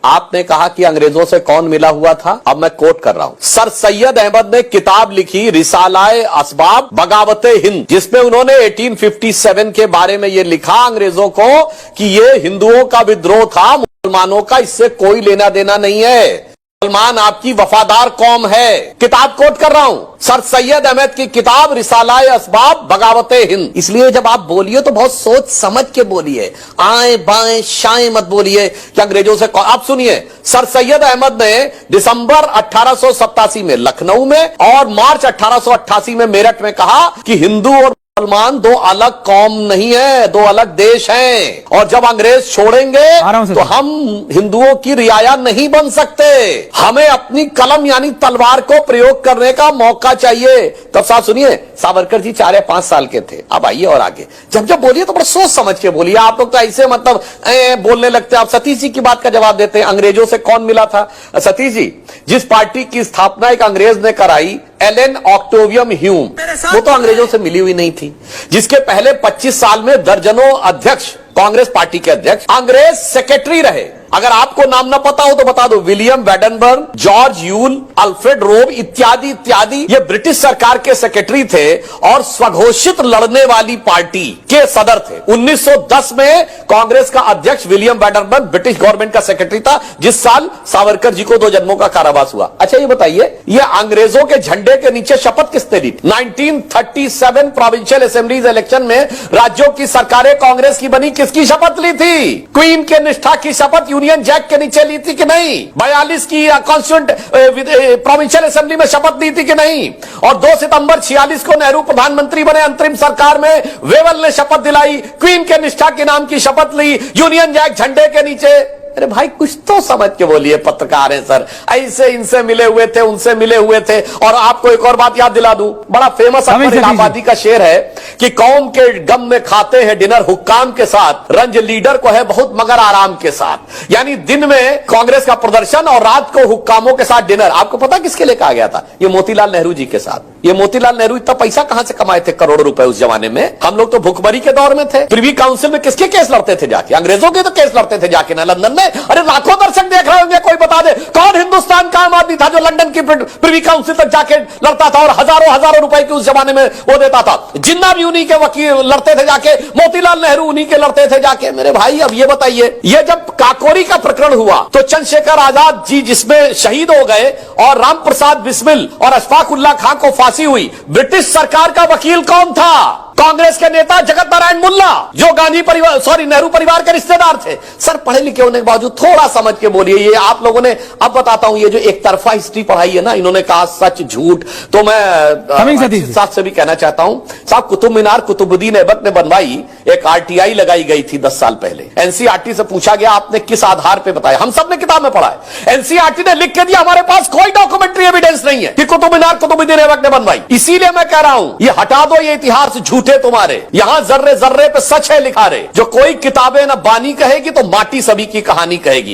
आपने कहा कि अंग्रेजों से कौन मिला हुआ था, अब मैं कोट कर रहा हूं। सर सैयद अहमद ने किताब लिखी रिसालाए असबाब बगावते हिंद, जिसमें उन्होंने 1857 के बारे में यह लिखा अंग्रेजों को कि यह हिंदुओं का विद्रोह था, मुसलमानों का इससे कोई लेना देना नहीं है, मुसलमान आपकी वफादार कौम है। किताब कोट कर रहा हूं, सर सैयद अहमद की किताब रिसालाए असबाब बगावते हिंद। इसलिए जब आप बोलिए तो बहुत सोच समझ के बोलिए, आए बाएं शाएं मत बोलिए कि अंग्रेजों से। आप सुनिए, सर सैयद अहमद ने दिसंबर 1887 में लखनऊ में और मार्च 1888 में मेरठ में कहा कि हिंदू और मुसलमान दो अलग कौम नहीं है, दो अलग देश हैं, और जब अंग्रेज छोड़ेंगे तो हम हिंदुओं की रियाया नहीं बन सकते, हमें अपनी कलम यानी तलवार को प्रयोग करने का मौका चाहिए। तब साहब सुनिए, सावरकर जी 4 या 5 साल के थे। अब आइए और आगे जब जब बोलिए तो बड़ा सोच समझ के बोलिए। आप लोग तो ऐसे मतलब बोलने लगते हैं। आप सतीश जी की बात का जवाब देते हैं, अंग्रेजों से कौन मिला था। सतीश जी, जिस पार्टी की स्थापना एक अंग्रेज ने कराई, एलन ऑक्टेवियम ह्यूम, वो तो अंग्रेजों से मिली हुई नहीं थी। जिसके पहले 25 साल में दर्जनों अध्यक्ष, कांग्रेस पार्टी के अध्यक्ष अंग्रेज सेक्रेटरी रहे। अगर आपको नाम ना पता हो तो बता दो, William Wedenberg, George Yule, Alfred रोब इत्यादि इत्यादि, ये ब्रिटिश सरकार के सेक्रेटरी थे और स्वघोषित लड़ने वाली पार्टी के सदर थे। 1910 में कांग्रेस का अध्यक्ष विलियम वेडनबर्ग ब्रिटिश गवर्नमेंट का सेक्रेटरी था, जिस साल सावरकर जी को 2 जन्मों का कारावास हुआ। अच्छा ये बताइए, ये अंग्रेजों के झंडे के नीचे शपथ किसने ली? 1937 प्रोविंशियल असेंबलीज इलेक्शन में राज्यों की सरकारें कांग्रेस की बनी, किसकी शपथ ली थी? क्वीन के निष्ठा की शपथ यूनियन जैक के नीचे ली थी कि नहीं? 42 की कॉन्स्टिट्यूंट प्रोविंशियल असेंबली में शपथ ली थी कि नहीं? और 2 सितंबर 46 को नेहरू प्रधानमंत्री बने अंतरिम सरकार में, वेवल ने शपथ दिलाई, क्वीन के निष्ठा के नाम की शपथ ली, यूनियन जैक झंडे के नीचे। अरे भाई कुछ तो समझ के बोलिए, पत्रकार हैं सर, ऐसे इनसे मिले हुए थे, उनसे मिले हुए थे। और आपको एक और बात याद दिला दूं, बड़ा फेमस अकबर इलाहाबादी का शेर है कि कौम के गम में खाते हैं डिनर हुक्काम के साथ, रंज लीडर को है बहुत मगर आराम के साथ। यानी दिन में कांग्रेस का प्रदर्शन और रात को हुक्कामों के साथ डिनर। आपको पता किसके लिए कहा गया था? ये मोतीलाल नेहरू जी के साथ। ये मोतीलाल नेहरू इतना पैसा कहां से कमाए थे, करोड़ों रुपए उस जमाने में? हम लोग तो भुखमरी के दौर में थे। प्रिवी काउंसिल में किसके केस लड़ते थे जाके? अंग्रेजों के तो केस लड़ते थे जाके ना लंदन में। अरे लाखों दर्शक देख रहे होंगे, कोई बता दे कौन हिंदुस्तान का आम आदमी था जो लंदन की प्रिवी काउंसिल तक जाके लड़ता था और हजारों रुपए की उस जमाने में वो देता था। जिन्ना भी उन्हीं के वकील लड़ते थे जाके, मोतीलाल नेहरू उन्हीं के लड़ते थे जाके। मेरे भाई अब ये बताइए, ये जब काकोरी का प्रकरण हुआ तो चंद्रशेखर आजाद जी जिसमें शहीद हो गए और राम प्रसाद बिस्मिल और अशफाक उल्लाह खां को फांसी हुई, ब्रिटिश सरकार का वकील कौन था? कांग्रेस के नेता जगत नारायण मुल्ला, जो गांधी परिवार नेहरू परिवार के रिश्तेदार थे। सर पढ़े लिखे होने के बावजूद थोड़ा समझ के बोलिए। ये आप लोगों ने, अब बताता हूं, ये जो एक तरफा हिस्ट्री पढ़ाई है ना, इन्होंने कहा सच झूठ, तो मैं साहब से भी कहना चाहता हूं, साहब कुतुब मीनार कुतुबुद्दीन ऐबक ने बनवाई, एक आरटीआई लगाई गई थी 10 साल पहले। एनसीईआरटी से पूछा गया आपने किस आधार पर बताया? हम सब ने किताब में पढ़ा है। एनसीईआरटी ने लिख के दिया, हमारे पास कोई डॉक्यूमेंट्री एविडेंस नहीं है कि कुतुब मीनार कुतुबुद्दीन ऐबक ने बनवाई। इसीलिए मैं कह रहा हूं, ये हटा दो, ये इतिहास झूठे तुम्हारे, यहां जर्रे जर्रे पे सच है लिखा रे। जो कोई किताबें ना बानी कहेगी तो माटी सभी की कहानी कहेगी।